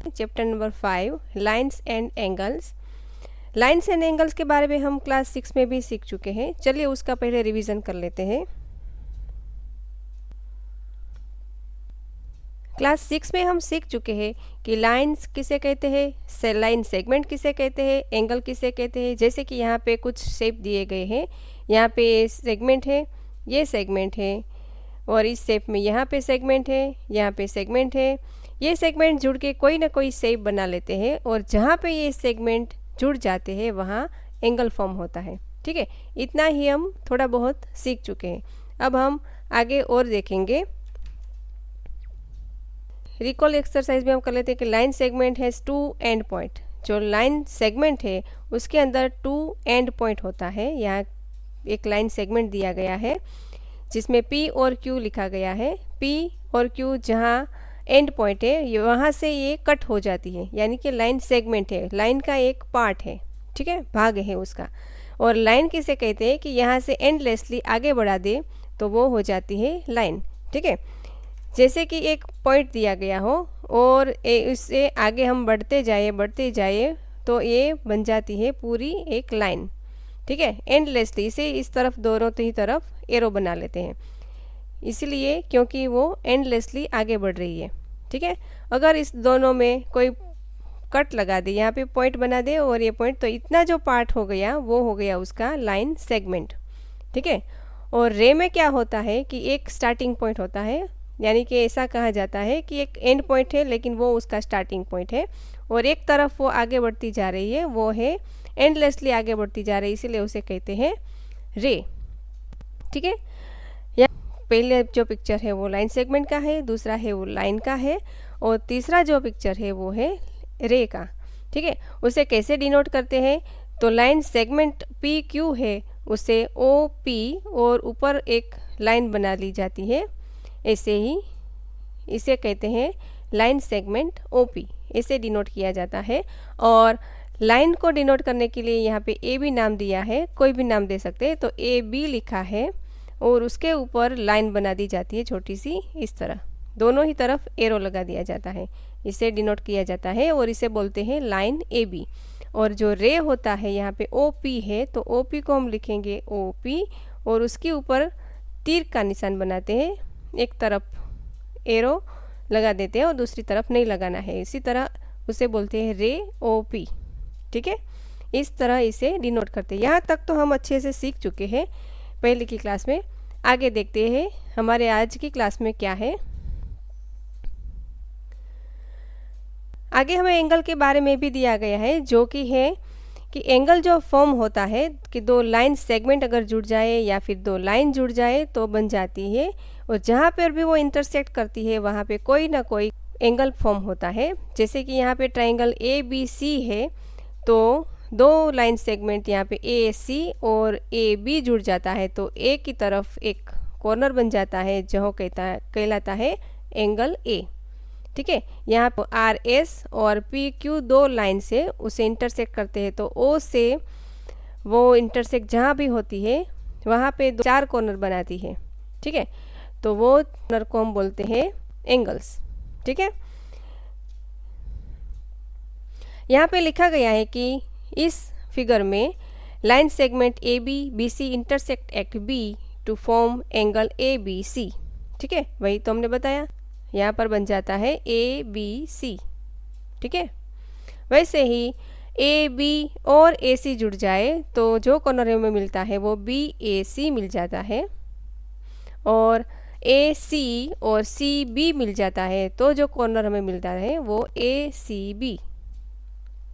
Chapter number 5 lines and angles. Lines and angles के बारे में हम क्लास 6 में भी सीख चुके हैं। चलिए उसका पहले रिवीजन कर लेते हैं। क्लास 6 में हम सीख चुके हैं कि लाइन्स किसे कहते हैं, लाइन सेगमेंट किसे कहते हैं, एंगल किसे कहते हैं। जैसे कि यहाँ पे कुछ शेप दिए गए हैं, यहाँ पे सेगमेंट है, ये सेगमेंट है, और इस शेप में यहाँ पे सेगमेंट है, यहाँ पे सेगमेंट है। ये सेगमेंट जुड़ के कोई ना कोई शेप बना लेते हैं, और जहाँ पे ये सेगमेंट जुड़ जाते हैं वहाँ एंगल फॉर्म होता है। ठीक है, इतना ही हम थोड़ा बहुत सीख चुके हैं। अब हम आगे और देखेंगे। रिकॉल एक्सरसाइज में हम कर लेते हैं कि line segment has 2 and point. जो लाइन सेगमेंट है उसके अंदर 2 एंड पॉइंट होता है। यहाँ एक लाइन सेगमेंट दिया गया है जिसमें P और Q लिखा गया है। P और Q जहाँ एंड पॉइंट है वहाँ से ये कट हो जाती है, यानी कि लाइन सेगमेंट है, लाइन का एक पार्ट है। ठीक है, भाग है उसका। और लाइन किसे कहते हैं कि यहाँ से एंडलेसली आगे बढ़ा दे तो वो हो जाती है लाइन। ठीक है, जैसे कि एक पॉइंट दिया गया हो और इससे आगे हम बढ़ते जाए तो ये बन जाती है पूरी एक लाइन। ठीक है, एंडलेसली इसे इस तरफ दोनों ही तरफ एरो बना लेते हैं, इसलिए क्योंकि वो एंडलेसली आगे बढ़ रही है। ठीक है, अगर इस दोनों में कोई कट लगा दे, यहाँ पे पॉइंट बना दे और ये पॉइंट, तो इतना जो पार्ट हो गया वो हो गया उसका लाइन सेगमेंट। ठीक है, और रे में क्या होता है कि एक स्टार्टिंग पॉइंट होता है, यानी कि ऐसा कहा जाता है कि एक एंड पॉइंट है लेकिन वो उसका स्टार्टिंग पॉइंट है, और एक तरफ वो आगे बढ़ती जा रही है, वो है एंडलेसली आगे बढ़ती जा रही है, इसीलिए उसे कहते हैं रे। ठीक है, पहले जो पिक्चर है वो लाइन सेगमेंट का है, दूसरा है वो लाइन का है, और तीसरा जो पिक्चर है वो है रे का। ठीक है, उसे कैसे डिनोट करते हैं, तो लाइन सेगमेंट पी क्यू है उसे ओ पी और ऊपर एक लाइन बना ली जाती है, ऐसे ही इसे कहते हैं लाइन सेगमेंट ओ पी, ऐसे डिनोट किया जाता है। और लाइन को डिनोट करने के लिए यहाँ पे ए बी नाम दिया है, कोई भी नाम दे सकते हैं, तो ए बी लिखा है और उसके ऊपर लाइन बना दी जाती है छोटी सी, इस तरह दोनों ही तरफ एरो लगा दिया जाता है, इसे डिनोट किया जाता है और इसे बोलते हैं लाइन ए बी। और जो रे होता है यहाँ पे ओ पी है, तो ओ पी को हम लिखेंगे ओ पी और उसके ऊपर तीर का निशान बनाते हैं, एक तरफ एरो लगा देते हैं और दूसरी तरफ नहीं लगाना है, इसी तरह उसे बोलते हैं रे ओ पी। ठीक है, इस तरह इसे डिनोट करते हैं। यहाँ तक तो हम अच्छे से सीख चुके हैं पहले की क्लास में। आगे देखते हैं हमारे आज की क्लास में क्या है। आगे हमें एंगल के बारे में भी दिया गया है, जो कि है कि एंगल जो फॉर्म होता है कि 2 लाइन सेगमेंट अगर जुड़ जाए या फिर 2 लाइन जुड़ जाए तो बन जाती है, और जहाँ पर भी वो इंटरसेक्ट करती है वहाँ पे कोई ना कोई एंगल फॉर्म होता है। जैसे कि यहाँ पे ट्राइंगल ए बी सी है, तो 2 लाइन सेगमेंट यहाँ पे ए सी और ए बी जुड़ जाता है तो ए की तरफ एक कॉर्नर बन जाता है जो कहलाता है एंगल ए। ठीक है, यहाँ पर आर एस और पी क्यू 2 लाइन से उसे इंटरसेक्ट करते हैं, तो ओ से वो इंटरसेक्ट जहाँ भी होती है वहाँ पे 4 कॉर्नर बनाती है। ठीक है, तो वो कॉर्नर को हम बोलते हैं एंगल्स। ठीक है, यहाँ पे लिखा गया है कि इस फिगर में line segment A B B C intersect at B to form angle A B C. ठीक है, वही तो हमने बताया, यहाँ पर बन जाता है ए बी सी। ठीक है, वैसे ही ए बी और ए सी जुड़ जाए तो जो कॉर्नर में मिलता है वो बी ए सी मिल जाता है, और ए सी और सी बी मिल जाता है तो जो कॉर्नर हमें मिलता है वो ए सी बी।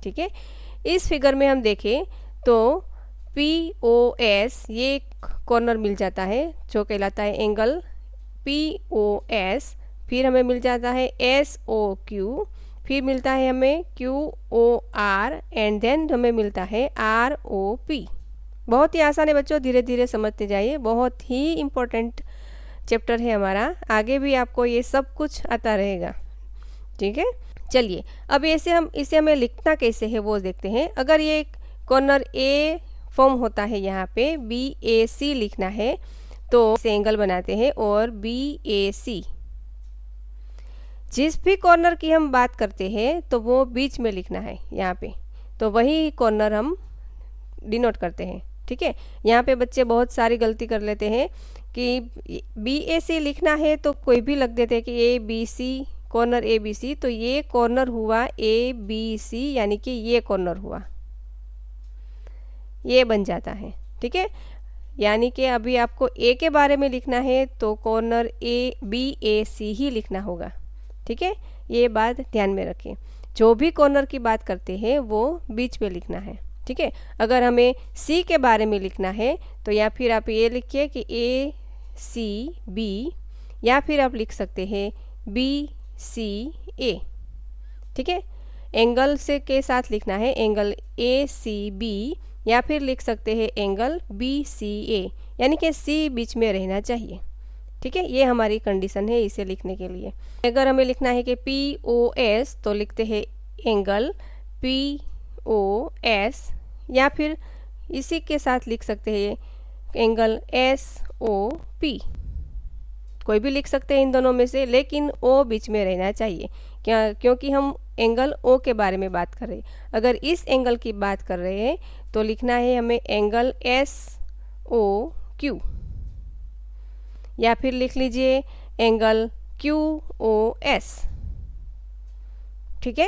ठीक है, इस फिगर में हम देखें तो पी ओ एस ये कॉर्नर मिल जाता है जो कहलाता है एंगल पी ओ एस, फिर हमें मिल जाता है एस ओ क्यू, फिर मिलता है हमें Q O R, and then हमें मिलता है आर ओ पी। बहुत ही आसान है बच्चों, धीरे धीरे समझते जाइए, बहुत ही इम्पोर्टेंट चैप्टर है हमारा, आगे भी आपको ये सब कुछ आता रहेगा। ठीक है, चलिए अब इसे हमें लिखना कैसे है वो देखते हैं। अगर ये कॉर्नर ए फॉर्म होता है, यहाँ पे बी ए सी लिखना है, तो इसे एंगल बनाते हैं और बी ए सी जिस भी कॉर्नर की हम बात करते हैं तो वो बीच में लिखना है यहाँ पे, तो वही कॉर्नर हम डिनोट करते हैं। ठीक है, यहाँ पे बच्चे बहुत सारी गलती कर लेते हैं कि BAC लिखना है तो कोई भी लग देते हैं कि ABC, कॉर्नर ABC, तो ये कॉर्नर हुआ ABC, यानी कि ये कॉर्नर हुआ, ये बन जाता है। ठीक है, यानी कि अभी आपको A के बारे में लिखना है तो कॉर्नर BAC ही लिखना होगा। ठीक है, ये बात ध्यान में रखें, जो भी कॉर्नर की बात करते हैं वो बीच में लिखना है। ठीक है, अगर हमें C के बारे में लिखना है तो या फिर आप ये लिखिए कि ACB, या फिर आप लिख सकते हैं BCA। ठीक है, एंगल से के साथ लिखना है एंगल ACB, या फिर लिख सकते हैं एंगल BCA, यानी कि C बीच में रहना चाहिए। ठीक है, ये हमारी कंडीशन है इसे लिखने के लिए। अगर हमें लिखना है कि POS तो लिखते हैं एंगल POS, या फिर इसी के साथ लिख सकते हैं एंगल SOP, कोई भी लिख सकते हैं इन दोनों में से, लेकिन O बीच में रहना चाहिए। क्या? क्योंकि हम एंगल O के बारे में बात कर रहे हैं। अगर इस एंगल की बात कर रहे हैं तो लिखना है हमें एंगल SOQ, या फिर लिख लीजिए एंगल QOS। ठीक है,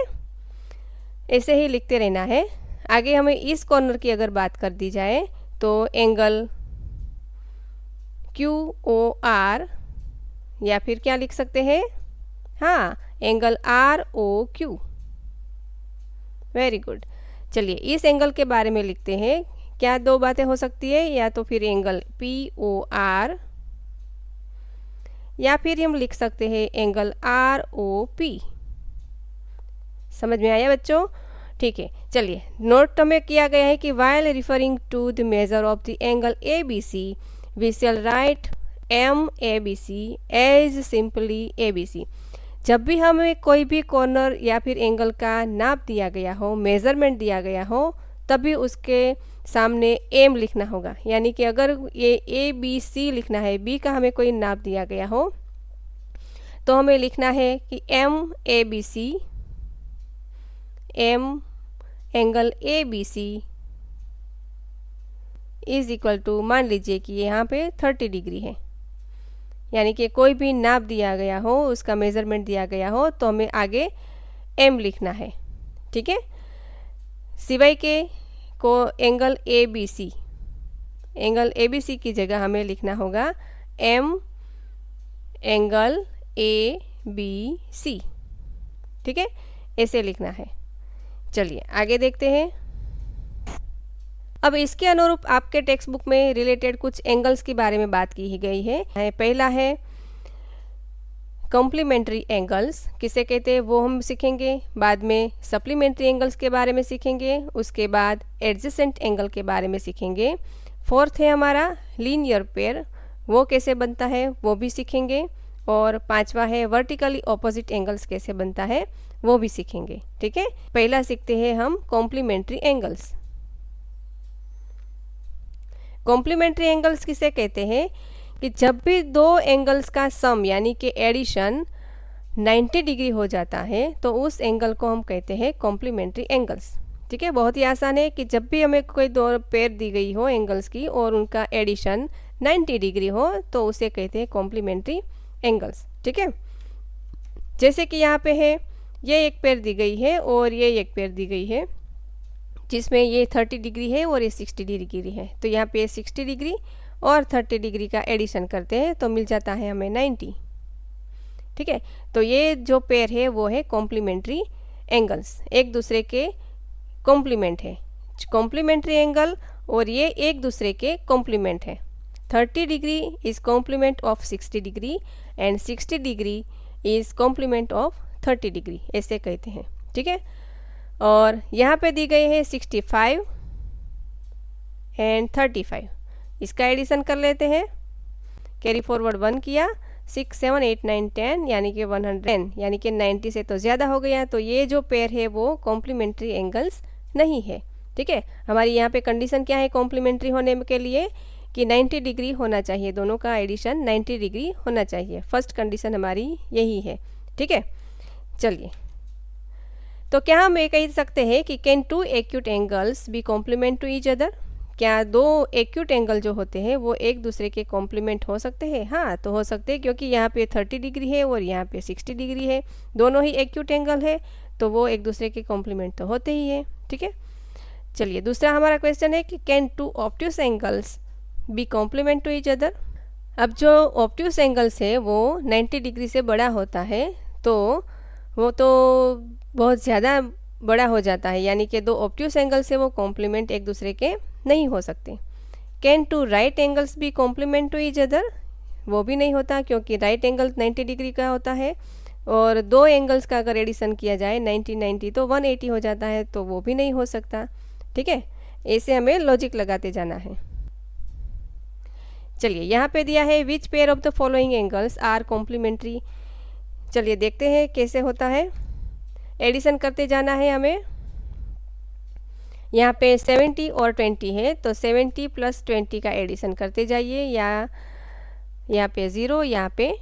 ऐसे ही लिखते रहना है। आगे हमें इस कॉर्नर की अगर बात कर दी जाए तो एंगल QOR, या फिर क्या लिख सकते हैं, हाँ, एंगल ROQ। Very good. चलिए इस एंगल के बारे में लिखते हैं। क्या दो बातें हो सकती है, या तो फिर एंगल POR, या फिर हम लिख सकते हैं एंगल ROP। समझ में आया बच्चों? ठीक है, चलिए नोट में किया गया है कि while referring to the measure of the angle ABC we shall write MABC as simply ABC। जब भी हमें कोई भी कॉर्नर या फिर एंगल का नाप दिया गया हो, मेजरमेंट दिया गया हो, तभी उसके सामने M लिखना होगा। यानी कि अगर ये ABC लिखना है, B का हमें कोई नाप दिया गया हो, तो हमें लिखना है कि MABC, M angle ABC is equal to, मान लीजिए कि यहाँ पे 30 डिग्री है। यानी कि कोई भी नाप दिया गया हो, उसका मेज़रमेंट दिया गया हो, तो हमें आगे M लिखना है। ठीक है, सिवाय के को एंगल ABC, एंगल ABC की जगह हमें लिखना होगा M एंगल ABC। ठीक है, ऐसे लिखना है। चलिए आगे देखते हैं। अब इसके अनुरूप आपके टेक्स्ट बुक में रिलेटेड कुछ एंगल्स के बारे में बात की गई है। पहला है कॉम्प्लीमेंट्री एंगल्स, किसे कहते हैं वो हम सीखेंगे। बाद में सप्लीमेंट्री एंगल्स के बारे में सीखेंगे। उसके बाद एडजेसेंट एंगल के बारे में सीखेंगे। फोर्थ है हमारा लीनियर पेयर, वो कैसे बनता है वो भी सीखेंगे। और पांचवा है वर्टिकली ऑपोजिट एंगल्स कैसे बनता है वो भी सीखेंगे। ठीक है, पहला सीखते हैं हम कॉम्प्लीमेंट्री एंगल्स। कॉम्प्लीमेंट्री एंगल्स किसे कहते हैं कि जब भी दो एंगल्स का सम यानी कि एडिशन 90 डिग्री हो जाता है तो उस एंगल को हम कहते हैं कॉम्प्लीमेंट्री एंगल्स। ठीक है, बहुत ही आसान है कि जब भी हमें कोई दो पेयर दी गई हो एंगल्स की और उनका एडिशन 90 डिग्री हो तो उसे कहते हैं कॉम्प्लीमेंट्री एंगल्स। ठीक है, जैसे कि यहाँ पे है, ये एक पेयर दी गई है और ये एक पेयर दी गई है, जिसमें ये 30 डिग्री है और ये 60 डिग्री है। तो यहाँ पे 60 डिग्री और 30 डिग्री का एडिशन करते हैं तो मिल जाता है हमें 90। ठीक है, तो ये जो पेयर है वो है कॉम्प्लीमेंट्री एंगल्स, एक दूसरे के कॉम्प्लीमेंट है। कॉम्प्लीमेंट्री एंगल और ये एक दूसरे के कॉम्प्लीमेंट है। 30 degree is complement of 60 degree and 60 degree is complement of 30 degree, ऐसे कहते हैं। ठीक है, और यहाँ पे दी गई है 65 एंड 35, इसका एडिशन कर लेते हैं। कैरी फॉरवर्ड 1 किया, 6 7 8 9 10 यानी कि 110, यानी कि 90 से तो ज़्यादा हो गया। तो ये जो पेयर है वो कॉम्प्लीमेंट्री एंगल्स नहीं है। ठीक है, हमारी यहाँ पे कंडीशन क्या है कॉम्प्लीमेंट्री होने के लिए कि 90 डिग्री होना चाहिए, दोनों का एडिशन 90 डिग्री होना चाहिए। फर्स्ट कंडीशन हमारी यही है। ठीक है, चलिए, तो क्या हम ये कह सकते हैं कि can two acute angles be complement to each other? क्या दो एक्यूट एंगल जो होते हैं वो एक दूसरे के कॉम्प्लीमेंट हो सकते हैं? हाँ, तो हो सकते हैं, क्योंकि यहाँ पे 30 डिग्री है और यहाँ पे 60 डिग्री है, दोनों ही एक्यूट एंगल है, तो वो एक दूसरे के कॉम्प्लीमेंट तो होते ही है। ठीक है, चलिए दूसरा हमारा क्वेश्चन है कि can two obtuse angles be complement to each other? अब जो ऑब्ट्यूस एंगल्स है वो 90 डिग्री से बड़ा होता है, तो वो तो बहुत ज़्यादा बड़ा हो जाता है, यानी कि दो ऑब्ट्यूस एंगल से वो कॉम्प्लीमेंट एक दूसरे के नहीं हो सकते। कैन टू राइट एंगल्स भी कॉम्प्लीमेंट टू ईच अदर? वो भी नहीं होता, क्योंकि राइट एंगल 90 डिग्री का होता है और दो एंगल्स का अगर एडिशन किया जाए 90-90 तो 180 हो जाता है, तो वो भी नहीं हो सकता। ठीक है, ऐसे हमें लॉजिक लगाते जाना है। चलिए, यहाँ पे दिया है which pair of the following angles are complementary. चलिए देखते हैं कैसे होता है। एडिशन करते जाना है हमें। यहाँ पे 70 और 20 है, तो 70 + 20 का एडिशन करते जाइए, या यहाँ पे 0, यहाँ पे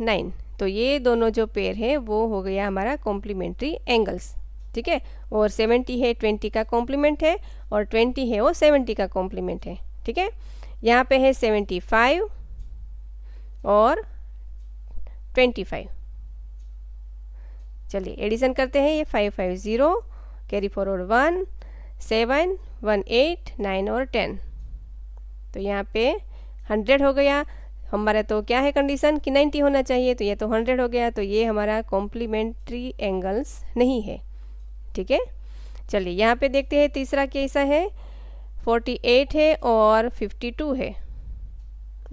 9, तो ये दोनों जो पेयर है वो हो गया हमारा कॉम्प्लीमेंट्री एंगल्स। ठीक है, और 70 है 20 का कॉम्प्लीमेंट है और 20 है वो 70 का कॉम्प्लीमेंट है। ठीक है, यहाँ पे है 75 और 25। चलिए एडिशन करते हैं, ये 5 5 0, कैरी फॉरवर्ड 1 7 1 8 9 और 10, तो यहाँ पे 100 हो गया हमारा। तो क्या है कंडीशन कि 90 होना चाहिए, तो ये तो 100 हो गया, तो ये हमारा कॉम्प्लीमेंट्री एंगल्स नहीं है। ठीक है, चलिए यहाँ पे देखते हैं तीसरा कैसा है। 48 है और 52 है,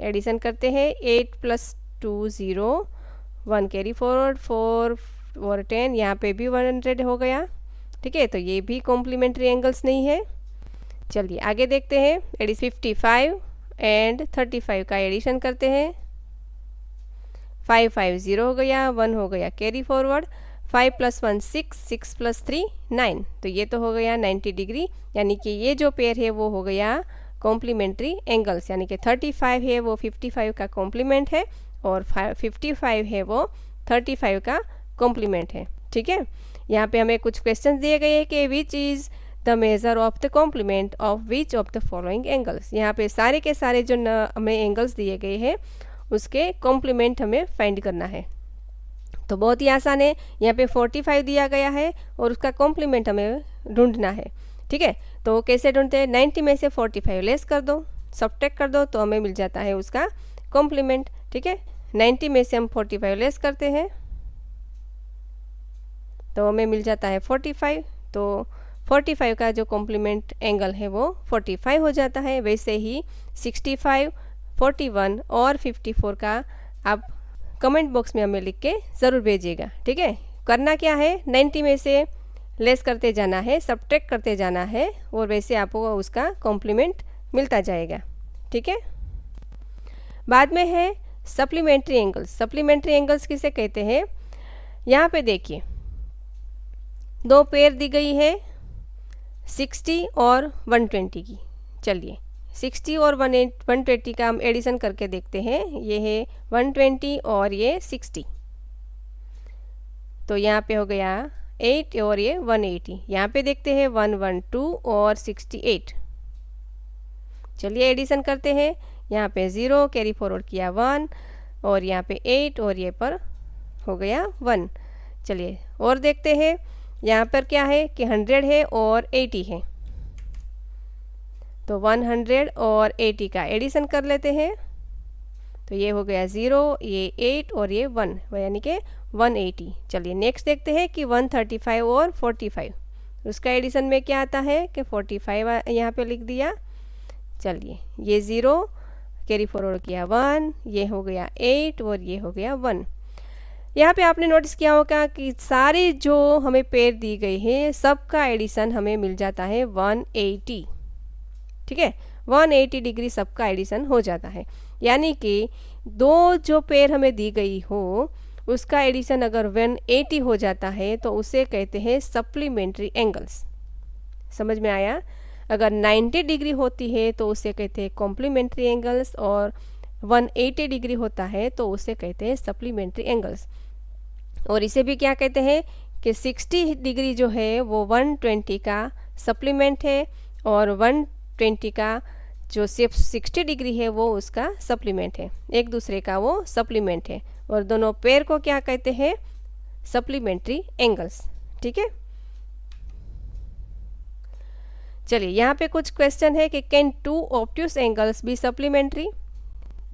एडिशन करते हैं। 8 + 2 0, 1 कैरी फॉरवर्ड 4 और 10, यहाँ पे भी 100 हो गया। ठीक है, तो ये भी कॉम्प्लीमेंट्री एंगल्स नहीं है। चलिए आगे देखते हैं। 55 एंड 35 का एडिशन करते हैं। 5 5 0 हो गया, 1 हो गया कैरी फॉरवर्ड, 5 + 1 6, 6 + 3 9, तो ये तो हो गया 90 डिग्री, यानी कि ये जो पेयर है वो हो गया कॉम्प्लीमेंट्री एंगल्स, यानी कि 35 है वो 55 का कॉम्प्लीमेंट है और 55 है वो 35 का कॉम्प्लीमेंट है। ठीक है, यहाँ पे हमें कुछ क्वेश्चन दिए गए हैं कि which is the measure of the complement of which of the following angles. यहाँ पे सारे के सारे जो हमें एंगल्स दिए गए हैं उसके कॉम्प्लीमेंट हमें फाइंड करना है। तो बहुत ही आसान है, यहाँ पे 45 दिया गया है और उसका कॉम्प्लीमेंट हमें ढूंढना है। ठीक है, तो कैसे ढूंढते हैं? 90 में से 45 लेस कर दो, सब्ट्रैक्ट कर दो, तो हमें मिल जाता है उसका कॉम्प्लीमेंट। ठीक है, 90 में से हम 45 लेस करते हैं तो हमें मिल जाता है 45, तो 45 का जो कॉम्प्लीमेंट एंगल है वो 45 हो जाता है। वैसे ही 65, 41 और 54 का आप कमेंट बॉक्स में हमें लिख के ज़रूर भेजिएगा। ठीक है, करना क्या है, 90 में से लेस करते जाना है, सब्ट्रैक्ट करते जाना है और वैसे आपको उसका कॉम्प्लीमेंट मिलता जाएगा। ठीक है, बाद में है सप्लीमेंट्री एंगल्स। सप्लीमेंट्री एंगल्स किसे कहते हैं? यहाँ पे देखिए दो पेयर दी गई है 60 और 120 की। चलिए 60 और 120 का हम एडिशन करके देखते हैं। ये है 120 और ये 60, तो यहाँ पे हो गया 8 और ये 180। यहाँ पे देखते हैं 112 और 68। चलिए एडिशन करते हैं। यहाँ पे 0 कैरी फॉरवर्ड किया 1 और यहाँ पे 8 और ये पर हो गया 1। चलिए और देखते हैं, यहाँ पर क्या है कि 100 है और 80 है, तो 100 और 80 का एडिशन कर लेते हैं, तो ये हो गया 0, ये 8 और ये 1, यानी कि 180। चलिए नेक्स्ट देखते हैं कि 135 और 45, उसका एडिशन में क्या आता है कि 45 यहाँ पे लिख दिया। चलिए ये 0 कैरी फॉरवर्ड किया 1, ये हो गया 8 और ये हो गया 1। यहाँ पे आपने नोटिस किया होगा कि सारी जो हमें पेयर दी गई है सबका एडिशन हमें मिल जाता है 180। ठीक है, 180 डिग्री सबका एडिशन हो जाता है, यानी कि दो जो पेयर हमें दी गई हो उसका एडिशन अगर 180 हो जाता है तो उसे कहते हैं सप्लीमेंट्री एंगल्स। समझ में आया? अगर 90 डिग्री होती है तो उसे कहते हैं कॉम्प्लीमेंट्री एंगल्स और 180 डिग्री होता है तो उसे कहते हैं सप्लीमेंट्री एंगल्स। और इसे भी क्या कहते हैं कि 60 डिग्री जो है वो 120 का सप्लीमेंट है और 120 का जो सिर्फ 60 डिग्री है वो उसका सप्लीमेंट है, एक दूसरे का वो सप्लीमेंट है। और दोनों पेयर को क्या कहते हैं, सप्लीमेंट्री एंगल्स। ठीक है, चलिए यहाँ पे कुछ क्वेश्चन है कि can 2 obtuse angles be supplementary.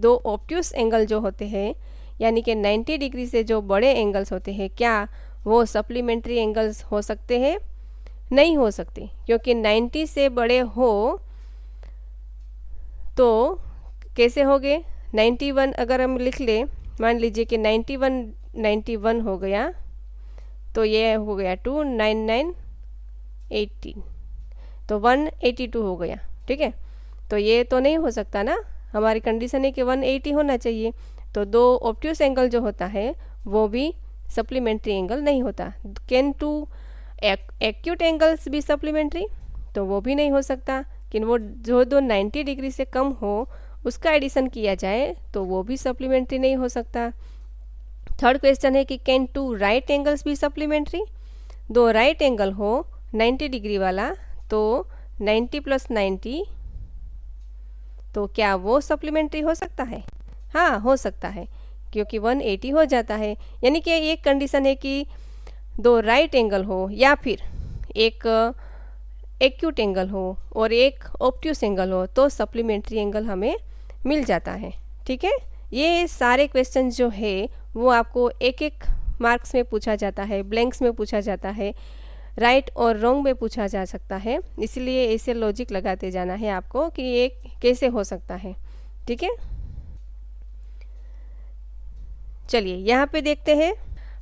2 obtuse angle जो होते हैं यानी कि 90 डिग्री से जो बड़े एंगल्स होते हैं, क्या वो सप्लीमेंट्री एंगल्स हो सकते हैं? नहीं हो सकते, क्योंकि 90 से बड़े हो तो कैसे हो गए? 91 अगर हम लिख लें, मान लीजिए कि 91 हो गया, तो ये हो गया 2 9 9 18, तो 182 हो गया। ठीक है, तो ये तो नहीं हो सकता ना, हमारी कंडीशन है कि 180 होना चाहिए। तो 2 ऑब्ट्यूस एंगल जो होता है वो भी सप्लीमेंट्री एंगल नहीं होता। कैन 2 एक्यूट एंगल्स भी सप्लीमेंट्री, तो वो भी नहीं हो सकता। कि वो जो 90 डिग्री से कम हो उसका एडिशन किया जाए तो वो भी सप्लीमेंट्री नहीं हो सकता। थर्ड क्वेश्चन है कि कैन 2 राइट एंगल्स भी सप्लीमेंट्री। 2 राइट एंगल हो 90 डिग्री वाला, तो 90 + 90, तो क्या वो सप्लीमेंट्री हो सकता है? हाँ, हो सकता है, क्योंकि 180 हो जाता है। यानी कि एक कंडीशन है कि 2 राइट एंगल हो या फिर एक एक्यूट एंगल हो और एक ऑब्ट्यूस एंगल हो, तो सप्लीमेंट्री एंगल हमें मिल जाता है। ठीक है, ये सारे क्वेश्चन जो है वो आपको एक एक मार्क्स में पूछा जाता है, ब्लैंक्स में पूछा जाता है, राइट और रॉन्ग में पूछा जा सकता है। इसलिए ऐसे लॉजिक लगाते जाना है आपको कि ये कैसे हो सकता है। ठीक है, चलिए यहाँ पे देखते हैं,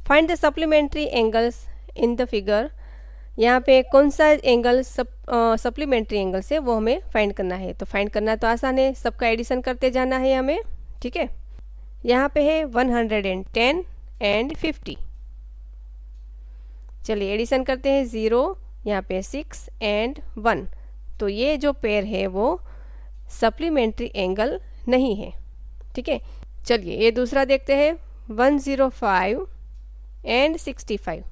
find the supplementary angles in the figure. यहाँ पे कौन सा एंगल सप्लीमेंट्री एंगल से वो हमें फाइंड करना है। तो फाइंड करना तो आसान है, सबका एडिशन करते जाना है हमें। ठीक है, यहाँ पे है 110 एंड 50। चलिए एडिशन करते हैं, 0, यहाँ पे 6 एंड 1, तो ये जो पेयर है वो सप्लीमेंट्री एंगल नहीं है। ठीक है, चलिए ये दूसरा देखते हैं, 105 एंड 65।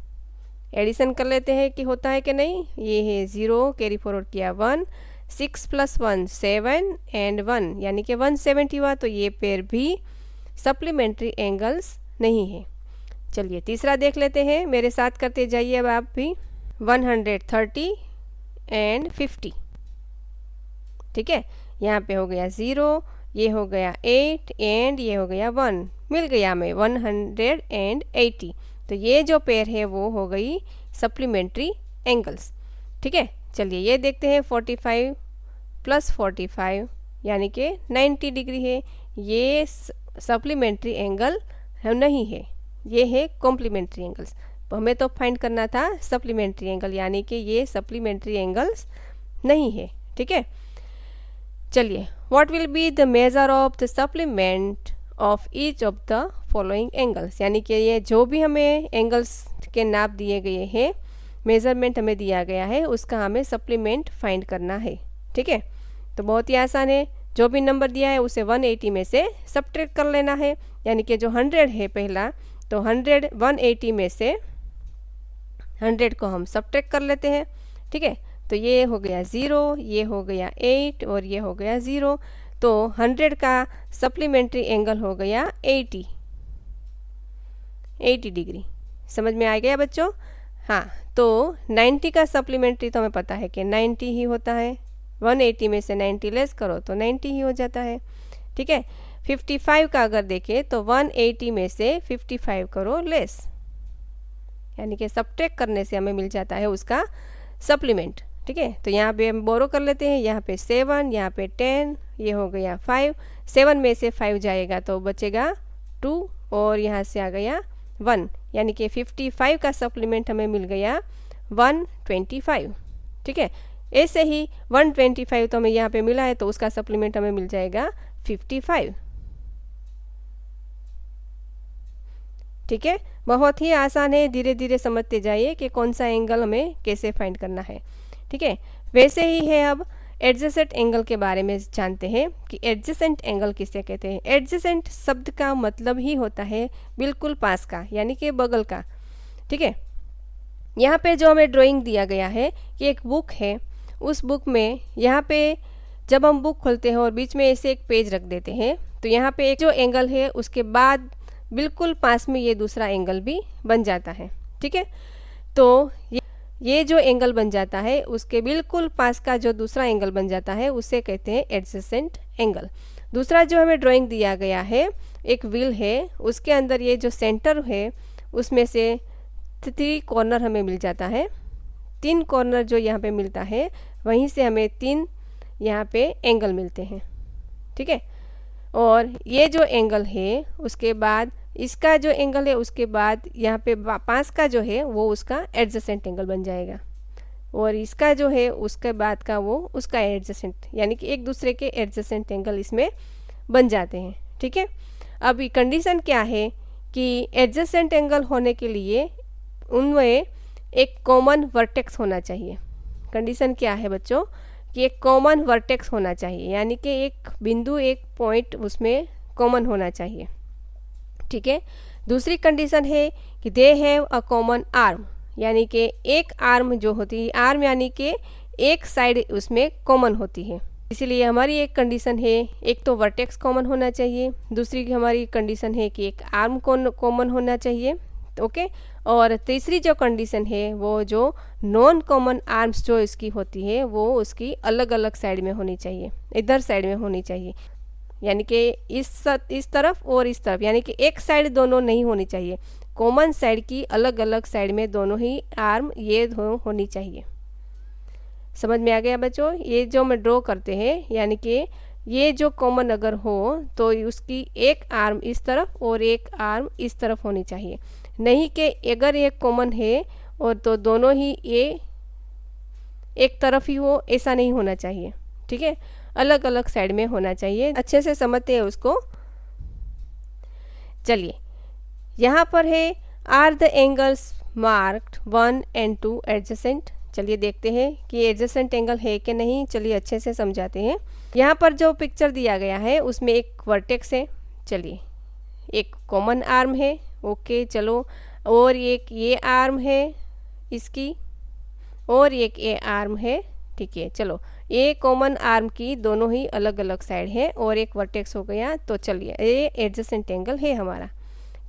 एडिशन कर लेते हैं कि होता है कि नहीं। ये है 0, कैरी फॉरवर्ड किया 1, 6 + 1 7 एंड 1, यानी कि 170 हुआ, तो ये पेयर भी सप्लीमेंट्री एंगल्स नहीं है। चलिए तीसरा देख लेते हैं, मेरे साथ करते जाइए अब आप भी, 130 एंड 50। ठीक है, यहाँ पे हो गया 0, ये हो गया 8 एंड ये हो गया 1, मिल गया हमें 180। तो ये जो पेयर है वो हो गई सप्लीमेंट्री एंगल्स। ठीक है, चलिए ये देखते हैं, 45 + 45 यानी कि 90 डिग्री है, ये सप्लीमेंट्री एंगल नहीं है, ये है कॉम्प्लीमेंट्री एंगल्स। तो हमें तो फाइंड करना था सप्लीमेंट्री एंगल, यानी कि ये सप्लीमेंट्री एंगल्स नहीं है। ठीक है, चलिए what will be the measure of the supplement of each of the following angles. यानी कि ये जो भी हमें एंगल्स के नाप दिए गए हैं, मेजरमेंट हमें दिया गया है, उसका हमें सप्लीमेंट फाइंड करना है। ठीक है, तो बहुत ही आसान है, जो भी नंबर दिया है उसे 180 में से सब्ट्रैक्ट कर लेना है। यानी कि जो 100 है पहला, तो 180 में से 100 को हम सब्ट्रैक्ट कर लेते हैं। ठीक है, तो ये हो गया 0, ये हो गया 8 और ये हो गया 0, तो 100 का सप्लीमेंट्री एंगल हो गया 80 डिग्री। समझ में आ गया बच्चों? हाँ, तो 90 का सप्लीमेंट्री तो हमें पता है कि 90 ही होता है, 180 में से 90 लेस करो तो 90 ही हो जाता है। ठीक है, 55 का अगर देखें तो 180 में से 55 करो लेस, यानी कि सब्ट्रैक्ट करने से हमें मिल जाता है उसका सप्लीमेंट। ठीक है, तो यहाँ पे हम बोरो कर लेते हैं, यहाँ पे 7, यहाँ पे 10, ये हो गया 5, 7 में से 5 जाएगा तो बचेगा 2 और यहाँ से आ गया 1, यानी कि 55 का सप्लीमेंट हमें मिल गया 125। ठीक है, ऐसे ही 125 तो हमें यहाँ पे मिला है, तो उसका सप्लीमेंट हमें मिल जाएगा 55। ठीक है, बहुत ही आसान है, धीरे धीरे समझते जाइए कि कौन सा एंगल हमें कैसे फाइंड करना है। ठीक है, वैसे ही है अब एडजेसेंट एंगल के बारे में जानते हैं कि एडजेसेंट एंगल किसे कहते हैं। एडजेसेंट शब्द का मतलब ही होता है बिल्कुल पास का, यानी कि बगल का। ठीक है, यहाँ पे जो हमें ड्राइंग दिया गया है कि एक बुक है, उस बुक में यहाँ पे जब हम बुक खोलते हैं और बीच में ऐसे एक पेज रख देते हैं तो यहाँ पे एक जो एंगल है उसके बाद बिल्कुल पास में ये दूसरा एंगल भी बन जाता है। ठीक है, तो ये जो एंगल बन जाता है उसके बिल्कुल पास का जो दूसरा एंगल बन जाता है उसे कहते हैं एडजेसेंट एंगल। दूसरा जो हमें ड्राइंग दिया गया है, एक व्हील है, उसके अंदर ये जो सेंटर है उसमें से 3 कॉर्नर हमें मिल जाता है। 3 कॉर्नर जो यहाँ पे मिलता है वहीं से हमें 3 यहाँ पे एंगल मिलते हैं। ठीक है, और ये जो एंगल है उसके बाद इसका जो एंगल है उसके बाद यहाँ पे पास का जो है वो उसका एडजेसेंट एंगल बन जाएगा, और इसका जो है उसके बाद का वो उसका एडजेसेंट, यानी कि एक दूसरे के एडजेसेंट एंगल इसमें बन जाते हैं। ठीक है, अब कंडीशन क्या है कि एडजेसेंट एंगल होने के लिए उनमें एक कॉमन वर्टेक्स होना चाहिए। कंडीशन क्या है बच्चों कि एक कॉमन वर्टेक्स होना चाहिए, यानी कि एक बिंदु, एक पॉइंट उसमें कॉमन होना चाहिए। ठीक है, दूसरी कंडीशन है कि they have a common arm, यानी कि एक आर्म जो होती है, आर्म यानी कि एक साइड उसमें कॉमन होती है। इसीलिए हमारी एक कंडीशन है, एक तो वर्टेक्स कॉमन होना चाहिए, दूसरी की हमारी कंडीशन है कि एक आर्म कॉमन होना चाहिए। ओके, और तीसरी जो कंडीशन है वो जो नॉन कॉमन आर्म्स जो इसकी होती है वो उसकी अलग अलग साइड में होनी चाहिए, इधर साइड में होनी चाहिए, यानी कि इस तरफ और इस तरफ, यानी कि एक साइड दोनों नहीं होनी चाहिए, कॉमन साइड की अलग अलग साइड में दोनों ही आर्म ये होनी चाहिए। समझ में आ गया बच्चों? ये जो मैं ड्रॉ करते हैं, यानी कि ये जो कॉमन अगर हो तो उसकी एक आर्म इस तरफ और एक आर्म इस तरफ होनी चाहिए, नहीं कि अगर ये कॉमन है और तो दोनों ही ये एक तरफ ही हो, ऐसा नहीं होना चाहिए। ठीक है, अलग अलग साइड में होना चाहिए। अच्छे से समझते हैं उसको। चलिए, यहाँ पर है are the angles marked 1 and 2 adjacent. चलिए देखते हैं कि एडजेसेंट एंगल है कि नहीं। चलिए अच्छे से समझाते हैं। यहाँ पर जो पिक्चर दिया गया है उसमें एक वर्टेक्स है, चलिए एक कॉमन आर्म है, ओके चलो, और एक ये आर्म है इसकी, और एक ये आर्म है। ठीक है, चलो ये कॉमन आर्म की दोनों ही अलग अलग साइड है और एक वर्टेक्स हो गया, तो चलिए ये एडजेसेंट एंगल है हमारा।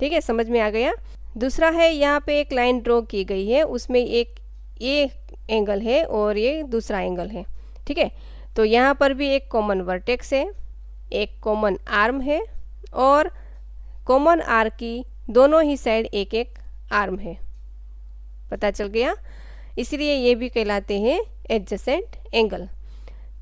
ठीक है, समझ में आ गया। दूसरा है, यहाँ पे एक लाइन ड्रॉ की गई है, उसमें एक ये एंगल है और ये दूसरा एंगल है। ठीक है, तो यहाँ पर भी एक कॉमन वर्टेक्स है, एक कॉमन आर्म है, और कॉमन आर्म की दोनों ही साइड एक एक आर्म है। पता चल गया? इसलिए ये भी कहलाते हैं एडजेसेंट एंगल।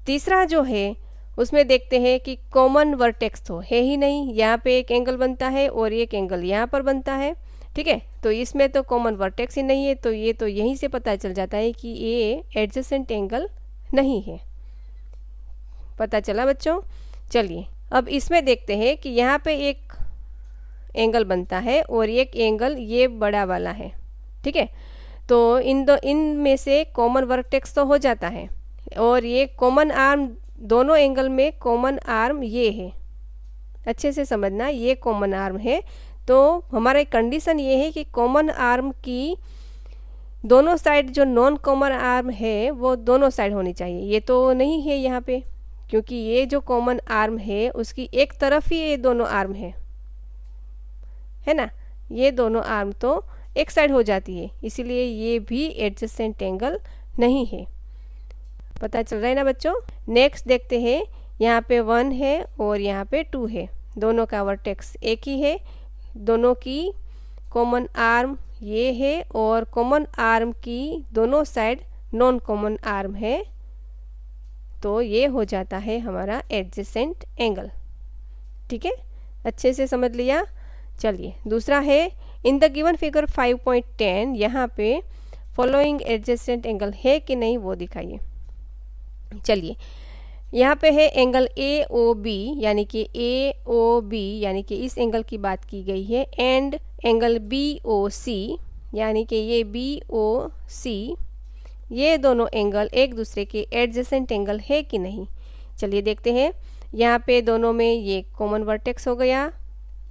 तीसरा जो है उसमें देखते हैं कि कॉमन वर्टेक्स तो है ही नहीं, यहाँ पे एक एंगल बनता है और एक एंगल यहाँ पर बनता है। ठीक है, तो इसमें तो कॉमन वर्टेक्स ही नहीं है, तो ये तो यहीं से पता चल जाता है कि ये एडजेसेंट एंगल नहीं है। पता चला बच्चों? चलिए अब इसमें देखते हैं कि यहाँ पे एक एंगल बनता है और एक एंगल ये बड़ा वाला है। ठीक है, तो इन में से कॉमन वर्टेक्स तो हो जाता है, और ये कॉमन आर्म, दोनों एंगल में कॉमन आर्म ये है। अच्छे से समझना, ये कॉमन आर्म है। तो हमारा कंडीशन ये है कि कॉमन आर्म की दोनों साइड जो नॉन कॉमन आर्म है वो दोनों साइड होनी चाहिए। ये तो नहीं है यहाँ पे, क्योंकि ये जो कॉमन आर्म है उसकी एक तरफ ही ये दोनों आर्म है ना, ये दोनों आर्म तो एक साइड हो जाती है, इसीलिए ये भी एडजेसेंट एंगल नहीं है। पता चल रहा है ना बच्चों? नेक्स्ट देखते हैं, यहाँ पे 1 है और यहाँ पे 2 है, दोनों का वर्टेक्स एक ही है, दोनों की कॉमन आर्म ये है और कॉमन आर्म की दोनों साइड नॉन कॉमन आर्म है, तो ये हो जाता है हमारा एडजेसेंट एंगल। ठीक है, अच्छे से समझ लिया। चलिए दूसरा है, इन द गिवन फिगर 5.10 यहाँ पे फॉलोइंग एडजेसेंट एंगल है कि नहीं वो दिखाइए। चलिए यहाँ पे है एंगल AOB, यानी कि AOB यानी कि इस एंगल की बात की गई है, एंड एंगल BOC यानी कि ये BOC ये दोनों एंगल एक दूसरे के एडजेसेंट एंगल है कि नहीं। चलिए देखते हैं। यहाँ पे दोनों में ये कॉमन वर्टेक्स हो गया,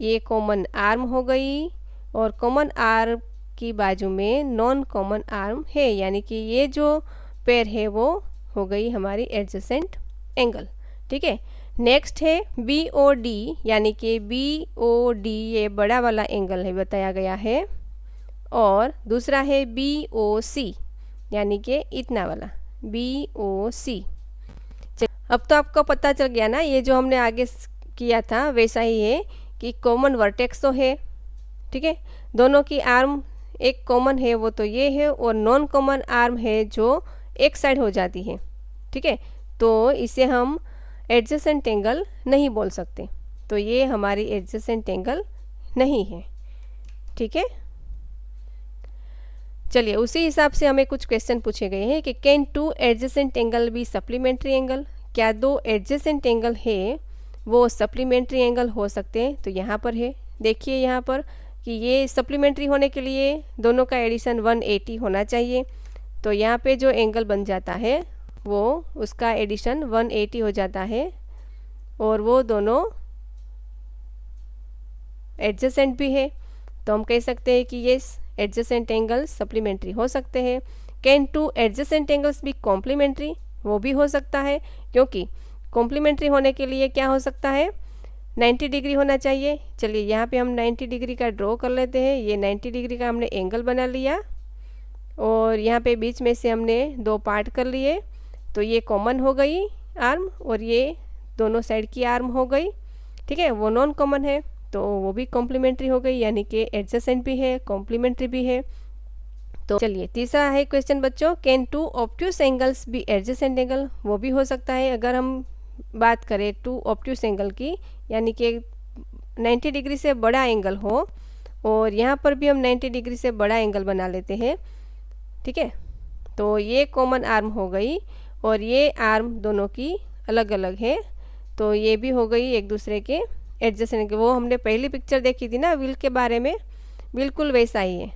ये कॉमन आर्म हो गई, और कॉमन आर्म की बाजू में नॉन कॉमन आर्म है, यानी कि ये जो पेयर है वो हो गई हमारी एडजेसेंट एंगल। ठीक है, नेक्स्ट है बी ओ डी, यानी कि बी ओ डी ये बड़ा वाला एंगल है बताया गया है, और दूसरा है बी ओ सी, यानी कि इतना वाला बी ओ सी। अब तो आपको पता चल गया ना, ये जो हमने आगे किया था वैसा ही है कि कॉमन वर्टेक्स तो है, ठीक है, दोनों की आर्म एक कॉमन है वो तो ये है, और नॉन कॉमन आर्म है जो एक साइड हो जाती है। ठीक है, तो इसे हम एडजेसेंट एंगल नहीं बोल सकते, तो ये हमारी एडजेसेंट एंगल नहीं है। ठीक है, चलिए उसी हिसाब से हमें कुछ क्वेश्चन पूछे गए हैं कि can two adjacent angle be supplementary angle, क्या दो एडजेसेंट एंगल है वो सप्लीमेंट्री एंगल हो सकते हैं। तो यहाँ पर है, देखिए यहाँ पर कि ये सप्लीमेंट्री होने के लिए दोनों का एडिशन 180 होना चाहिए, तो यहाँ पे जो एंगल बन जाता है वो उसका एडिशन 180 हो जाता है, और वो दोनों एडजेसेंट भी है, तो हम कह सकते हैं कि ये एडजेसेंट एंगल सप्लीमेंट्री हो सकते हैं। कैन टू एडजेसेंट एंगल्स भी कॉम्प्लीमेंट्री, वो भी हो सकता है, क्योंकि कॉम्प्लीमेंट्री होने के लिए क्या हो सकता है 90 डिग्री होना चाहिए। चलिए यहाँ पे हम 90 डिग्री का ड्रॉ कर लेते हैं। ये 90 डिग्री का हमने एंगल बना लिया, और यहाँ पे बीच में से हमने दो पार्ट कर लिए, तो ये कॉमन हो गई आर्म, और ये दोनों साइड की आर्म हो गई। ठीक है, वो नॉन कॉमन है तो वो भी कॉम्प्लीमेंट्री हो गई, यानी कि एडजेसेंट भी है कॉम्प्लीमेंट्री भी है। तो चलिए तीसरा है क्वेश्चन बच्चों, कैन टू ऑब्ट्यूस एंगल्स भी एडजेसेंट एंगल, वो भी हो सकता है। अगर हम बात करें टू ऑब्ट्यूस एंगल की, यानी कि 90 डिग्री से बड़ा एंगल हो, और यहाँ पर भी हम 90 डिग्री से बड़ा एंगल बना लेते हैं। ठीक है, तो ये कॉमन आर्म हो गई, और ये आर्म दोनों की अलग अलग है, तो ये भी हो गई एक दूसरे के एडजेसेंट। वो हमने पहली पिक्चर देखी थी ना व्हील के बारे में, बिल्कुल वैसा ही है।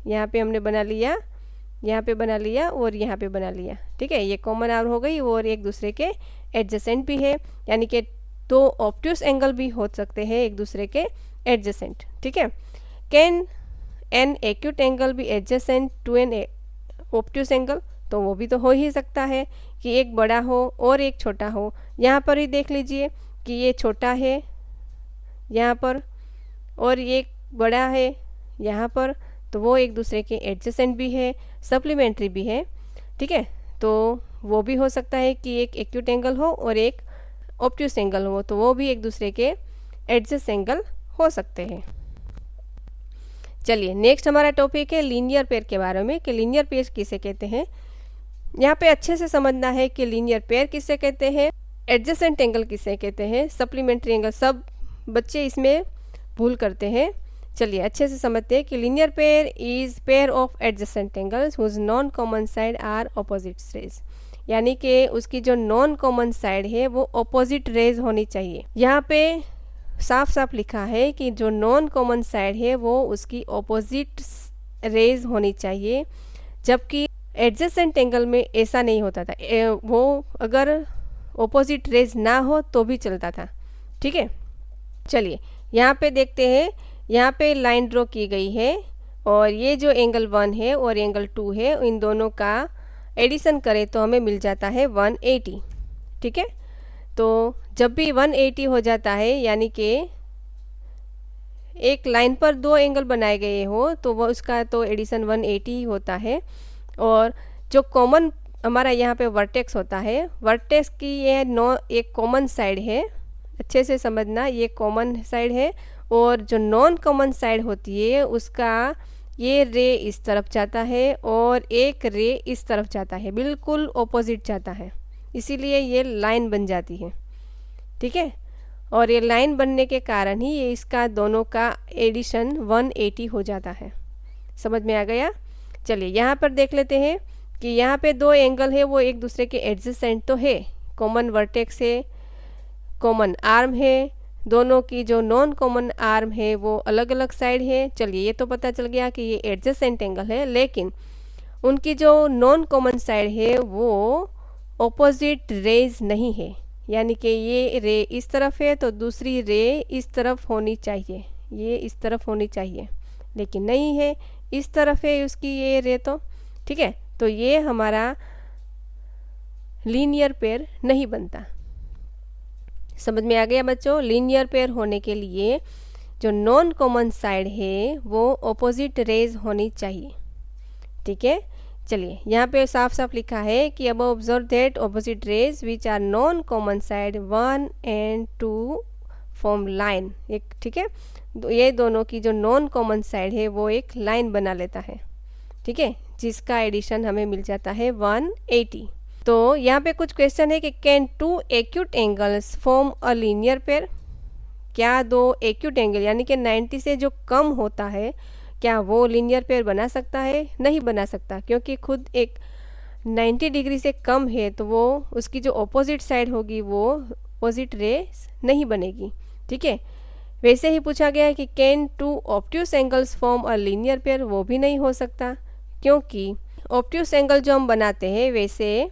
यहाँ पे हमने बना लिया, यहाँ पे बना लिया, और यहाँ पे बना लिया। ठीक है, ये कॉमन आर्म हो गई और एक दूसरे के एडजेसेंट भी है, यानी कि दो ऑब्ट्यूस एंगल भी हो सकते हैं एक दूसरे के एडजेसेंट। ठीक है, can an acute angle be adjacent to an obtuse angle, तो वो भी तो हो ही सकता है कि एक बड़ा हो और एक छोटा हो। यहाँ पर ही देख लीजिए कि ये छोटा है यहाँ पर, और ये बड़ा है यहाँ पर, तो वो एक दूसरे के एडजेसेंट भी है सप्लीमेंट्री भी है। ठीक है, तो वो भी हो सकता है कि एक एक्यूट एंगल हो और एक ऑब्ट्यूस एंगल हो, तो वो भी एक दूसरे के एडजेसेंट एंगल हो सकते हैं। चलिए नेक्स्ट हमारा टॉपिक है लीनियर पेयर के बारे में, कि लीनियर पेयर किसे कहते हैं। यहाँ पे अच्छे से समझना है कि लीनियर पेयर किसे कहते हैं, एडजेसेंट एंगल किसे कहते हैं, सप्लीमेंट्री एंगल, सब बच्चे इसमें भूल करते हैं। चलिए अच्छे से समझते हैं कि linear pair is pair of adjacent angles whose non common side are opposite rays, यानी कि उसकी जो नॉन कॉमन साइड है वो ऑपोजिट रेज होनी चाहिए। यहाँ पे साफ साफ लिखा है कि जो नॉन कॉमन साइड है वो उसकी ऑपोजिट रेज होनी चाहिए, जबकि एडजेसेंट एंगल में ऐसा नहीं होता था। वो अगर ऑपोजिट रेज ना हो तो भी चलता था। ठीक है, चलिए यहाँ पे देखते हैं, यहाँ पे लाइन ड्रॉ की गई है, और ये जो एंगल 1 है और एंगल 2 है, इन दोनों का एडिशन करें तो हमें मिल जाता है 180। ठीक है, तो जब भी 180 हो जाता है, यानी कि एक लाइन पर दो एंगल बनाए गए हो, तो वो उसका तो एडिशन 180 ही होता है। और जो कॉमन हमारा यहाँ पे वर्टेक्स होता है, वर्टेक्स की ये एक कॉमन साइड है, अच्छे से समझना, ये कॉमन साइड है, और जो नॉन कॉमन साइड होती है उसका ये रे इस तरफ जाता है और एक रे इस तरफ जाता है, बिल्कुल ऑपोजिट जाता है, इसीलिए ये लाइन बन जाती है। ठीक है, और ये लाइन बनने के कारण ही ये इसका दोनों का एडिशन 180 हो जाता है। समझ में आ गया। चलिए यहाँ पर देख लेते हैं कि यहाँ पे दो एंगल है वो एक दूसरे के एडजेसेंट तो है, कॉमन वर्टेक्स है, कॉमन आर्म है, दोनों की जो नॉन कॉमन आर्म है वो अलग अलग साइड है। चलिए ये तो पता चल गया कि ये एडजेसेंट एंगल है, लेकिन उनकी जो नॉन कॉमन साइड है वो ऑपोजिट रेज नहीं है, यानी कि ये रे इस तरफ है तो दूसरी रे इस तरफ होनी चाहिए, ये इस तरफ होनी चाहिए, लेकिन नहीं है, इस तरफ है उसकी ये रे तो, ठीक है, तो ये हमारा लीनियर पेयर नहीं बनता। समझ में आ गया बच्चों? लीनियर पेयर होने के लिए जो नॉन कॉमन साइड है वो ऑपोजिट रेज होनी चाहिए, ठीक है। चलिए यहाँ पे साफ साफ लिखा है कि अब observe that opposite rays which are non common side 1 and 2 form line, एक, ठीक है, ये दोनों की जो नॉन कॉमन साइड है वो एक लाइन बना लेता है, ठीक है, जिसका एडिशन हमें मिल जाता है 180। तो यहाँ पे कुछ क्वेश्चन है कि can 2 acute angles form a linear pair, क्या दो एक्यूट एंगल यानी कि 90 से जो कम होता है क्या वो लीनियर पेयर बना सकता है? नहीं बना सकता, क्योंकि खुद एक 90 डिग्री से कम है तो वो उसकी जो ऑपोजिट साइड होगी वो ऑपोजिट रेस नहीं बनेगी, ठीक है। वैसे ही पूछा गया है कि can 2 obtuse angles form a linear pair, वो भी नहीं हो सकता, क्योंकि ऑब्ट्यूस एंगल जो हम बनाते हैं वैसे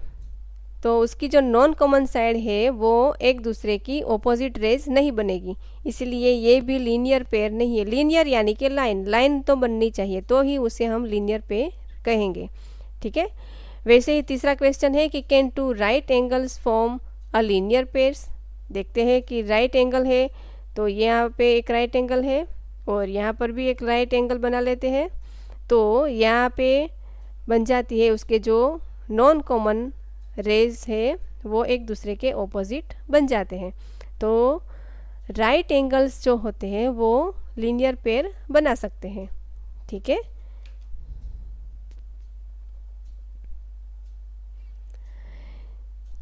तो उसकी जो नॉन कॉमन साइड है वो एक दूसरे की ऑपोजिट रेज नहीं बनेगी, इसलिए ये भी लीनियर पेयर नहीं है। लीनियर यानी कि लाइन तो बननी चाहिए तो ही उसे हम लीनियर पेयर कहेंगे, ठीक है। वैसे ही तीसरा क्वेश्चन है कि can 2 right angles form a linear pairs, देखते हैं कि राइट एंगल है तो यहाँ पे एक राइट एंगल है और यहाँ पर भी एक राइट एंगल बना लेते हैं, तो यहाँ पे बन जाती है उसके जो नॉन कॉमन रेज है वो एक दूसरे के ऑपोजिट बन जाते हैं, तो राइट एंगल्स जो होते हैं वो लीनियर पेयर बना सकते हैं, ठीक है।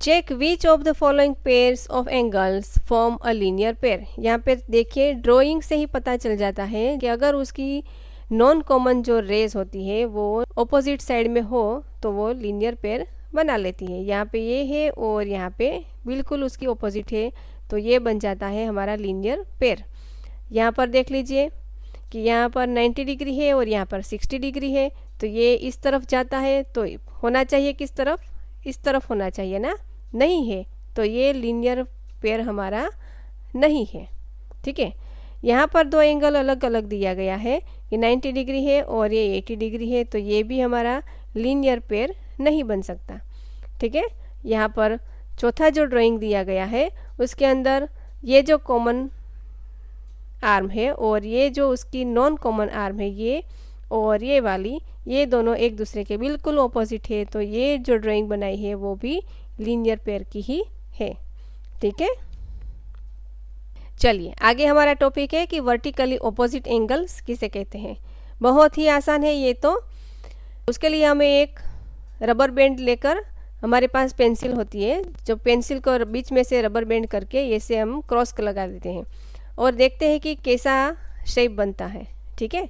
Check which of the following pairs of angles form a linear pair, यहाँ पे देखिए ड्राइंग से ही पता चल जाता है कि अगर उसकी नॉन कॉमन जो रेज होती है वो ऑपोजिट साइड में हो तो वो लीनियर पेयर बना लेती है। यहाँ पे ये है और यहाँ पे बिल्कुल उसकी ऑपोजिट है तो ये बन जाता है हमारा लीनियर पेयर। यहाँ पर देख लीजिए कि यहाँ पर 90 डिग्री है और यहाँ पर 60 डिग्री है, तो ये इस तरफ जाता है तो होना चाहिए किस तरफ? इस तरफ होना चाहिए ना, नहीं है, तो ये लीनियर पेयर हमारा नहीं है, ठीक है। यहाँ पर दो एंगल अलग अलग दिया गया है कि 90 डिग्री है और ये 80 डिग्री है, तो ये भी हमारा लीनियर पेयर नहीं बन सकता, ठीक है। यहाँ पर चौथा जो ड्राइंग दिया गया है उसके अंदर ये जो कॉमन आर्म है और ये जो उसकी नॉन कॉमन आर्म है ये और ये वाली, ये दोनों एक दूसरे के बिल्कुल ऑपोजिट है, तो ये जो ड्राइंग बनाई है वो भी लीनियर पेयर की ही है, ठीक है। चलिए आगे हमारा टॉपिक है कि वर्टिकली ऑपोजिट एंगल्स किसे कहते हैं। बहुत ही आसान है ये तो। उसके लिए हमें एक रबर बैंड लेकर, हमारे पास पेंसिल होती है, जो पेंसिल को बीच में से रबर बैंड करके ऐसे हम क्रॉस लगा देते हैं और देखते हैं कि कैसा शेप बनता है, ठीक है।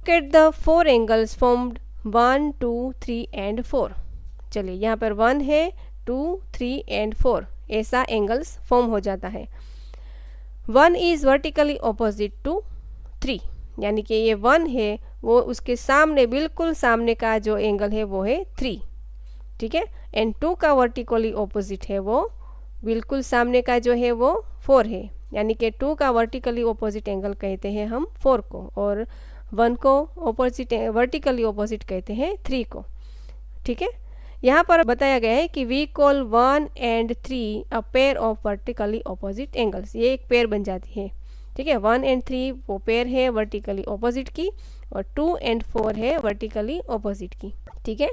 Get the 4 angles formed 1, 2, 3 and 4। चलिए यहाँ पर 1 है, 2, 3 and 4 ऐसा एंगल्स फॉर्म हो जाता है। 1 इज़ वर्टिकली ऑपोजिट टू 3, यानी कि ये 1 है वो उसके सामने, बिल्कुल सामने का जो एंगल है वो है 3, ठीक है। एंड 2 का वर्टिकली ऑपोजिट है वो बिल्कुल सामने का जो है वो 4 है, यानी कि 2 का वर्टिकली ऑपोजिट एंगल कहते हैं हम 4 को और 1 को ऑपोजिट वर्टिकली ऑपोजिट कहते हैं 3 को, ठीक है। यहाँ पर बताया गया है कि we call 1 and 3 a pair of vertically opposite angles, ये एक पेयर बन जाती है, ठीक है। 1 and 3 वो पेयर है वर्टिकली ऑपोजिट की और 2 and 4 है वर्टिकली ऑपोजिट की, ठीक है।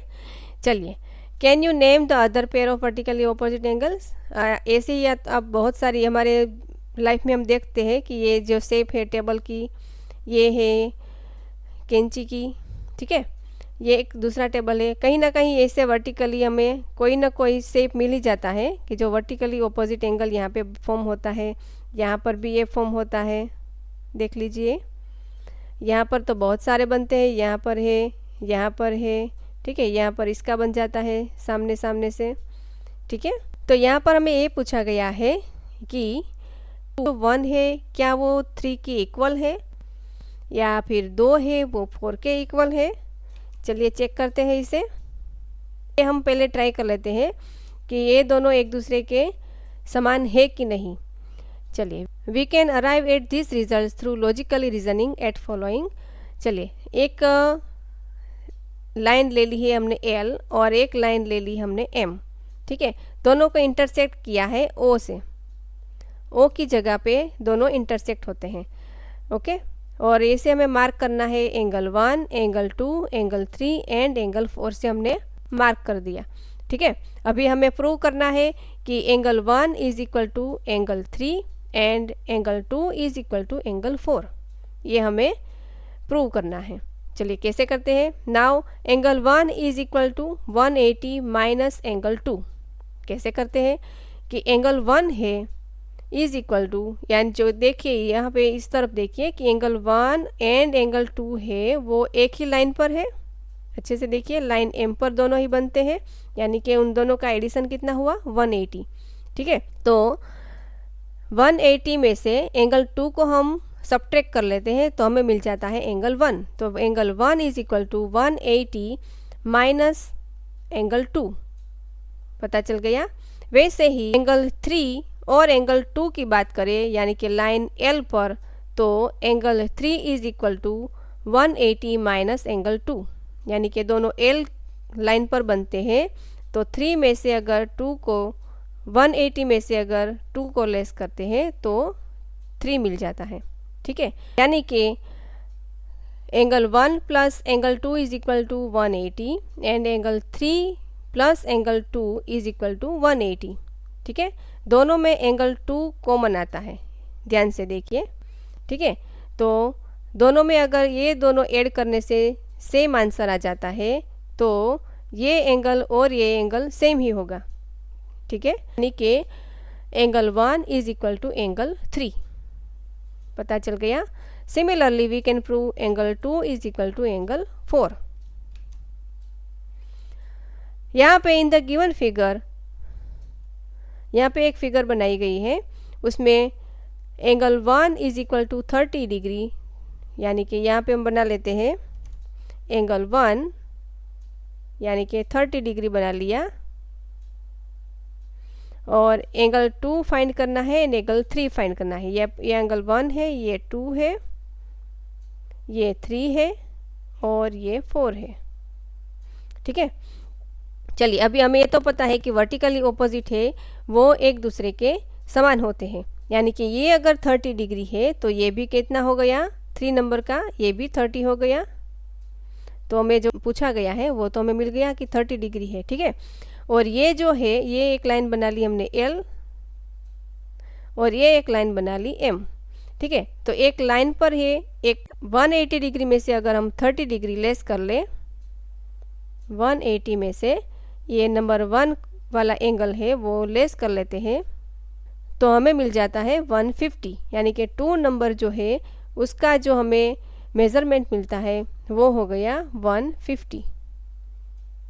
चलिए, can you name the other pair of vertically opposite angles. ऐसे ही अब बहुत सारी हमारे लाइफ में हम देखते हैं कि ये जो शेप है टेबल की, ये है कैंची की, ठीक है, ये एक दूसरा टेबल है। कहीं ना कहीं ऐसे वर्टिकली हमें कोई ना कोई शेप मिल ही जाता है कि जो वर्टिकली ऑपोजिट एंगल यहाँ पे फॉर्म होता है, यहाँ पर भी ये फॉर्म होता है, देख लीजिए। यहाँ पर तो बहुत सारे बनते हैं, यहाँ पर है, यहाँ पर है, ठीक है, यहाँ पर इसका बन जाता है सामने सामने से, ठीक है। तो यहाँ पर हमें ये पूछा गया है कि 1 है क्या वो 3 के इक्वल है या फिर 2 है वो 4 के इक्वल है। चलिए चेक करते हैं इसे। ये हम पहले ट्राई कर लेते हैं कि ये दोनों एक दूसरे के समान है कि नहीं। चलिए, we can arrive at this result through logically reasoning at following. चलिए, एक लाइन ले ली है हमने एल और एक लाइन ले ली हमने एम, ठीक है। दोनों को इंटरसेक्ट किया है ओ से, ओ की जगह पे दोनों इंटरसेक्ट होते हैं, ओके। और ऐसे हमें मार्क करना है angle 1, angle 2, angle 3 and angle 4 से हमने मार्क कर दिया, ठीक है। अभी हमें प्रूव करना है कि angle 1 is equal to angle 3 and angle 2 is equal to angle 4। ये हमें प्रूव करना है। चलिए कैसे करते हैं। Now angle 1 is equal to 180 minus angle 2। कैसे करते हैं कि एंगल 1 है इज इक्वल टू, यानी जो देखिए यहाँ पे इस तरफ देखिए कि एंगल 1 एंड एंगल 2 है वो एक ही लाइन पर है। अच्छे से देखिए, लाइन एम पर दोनों ही बनते हैं, यानी कि उन दोनों का एडिशन कितना हुआ 180, ठीक है। तो 180 में से एंगल 2 को हम सब्ट्रैक्ट कर लेते हैं तो हमें मिल जाता है एंगल 1। तो angle 1 is equal to 180 minus angle 2, पता चल गया। वैसे ही एंगल 3 और एंगल 2 की बात करें, यानी कि लाइन एल पर, तो angle 3 is equal to 180 minus angle 2, यानी कि दोनों एल लाइन पर बनते हैं। तो 3 में से अगर 2 को 180 में से अगर 2 को लेस करते हैं तो 3 मिल जाता है, ठीक है। यानी कि angle 1 plus angle 2 is equal to 180 and angle 3 plus angle 2 is equal to 180, ठीक है। दोनों में एंगल 2 कॉमन आता है, ध्यान से देखिए, ठीक है। तो दोनों में अगर ये दोनों ऐड करने से सेम आंसर आ जाता है तो ये एंगल और ये एंगल सेम ही होगा, ठीक है। यानी कि angle 1 is equal to angle 3, पता चल गया। Similarly we can prove angle 2 is equal to angle 4। यहाँ पे इन द गिवन फिगर, यहाँ पे एक फिगर बनाई गई है, उसमें angle 1 is equal to 30 degree, यानी कि यहाँ पे हम बना लेते हैं एंगल 1 यानी कि 30 डिग्री बना लिया, और एंगल 2 फाइंड करना है एंड एंगल 3 फाइंड करना है। ये एंगल 1 है, ये 2 है, ये 3 है और ये 4 है, ठीक है। चलिए, अभी हमें ये तो पता है कि वर्टिकली ऑपोजिट है वो एक दूसरे के समान होते हैं, यानी कि ये अगर 30 डिग्री है तो ये भी कितना हो गया 3 नंबर का, ये भी 30 हो गया। तो हमें जो पूछा गया है वो तो हमें मिल गया कि 30 डिग्री है, ठीक है। और ये जो है, ये एक लाइन बना ली हमने एल और ये एक लाइन बना ली एम, ठीक है। तो एक लाइन पर है, एक 180 डिग्री में से अगर हम 30 डिग्री लेस कर ले, 180 में से ये नंबर 1 वाला एंगल है वो लेस कर लेते हैं तो हमें मिल जाता है 150, यानी कि 2 नंबर जो है उसका जो हमें मेज़रमेंट मिलता है वो हो गया 150।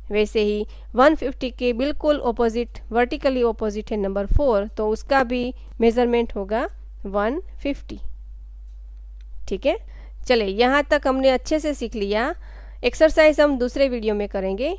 वैसे ही 150 के बिल्कुल ऑपोजिट, वर्टिकली ऑपोजिट है नंबर 4, तो उसका भी मेज़रमेंट होगा 150, ठीक है। चले, यहाँ तक हमने अच्छे से सीख लिया। एक्सरसाइज हम दूसरे वीडियो में करेंगे।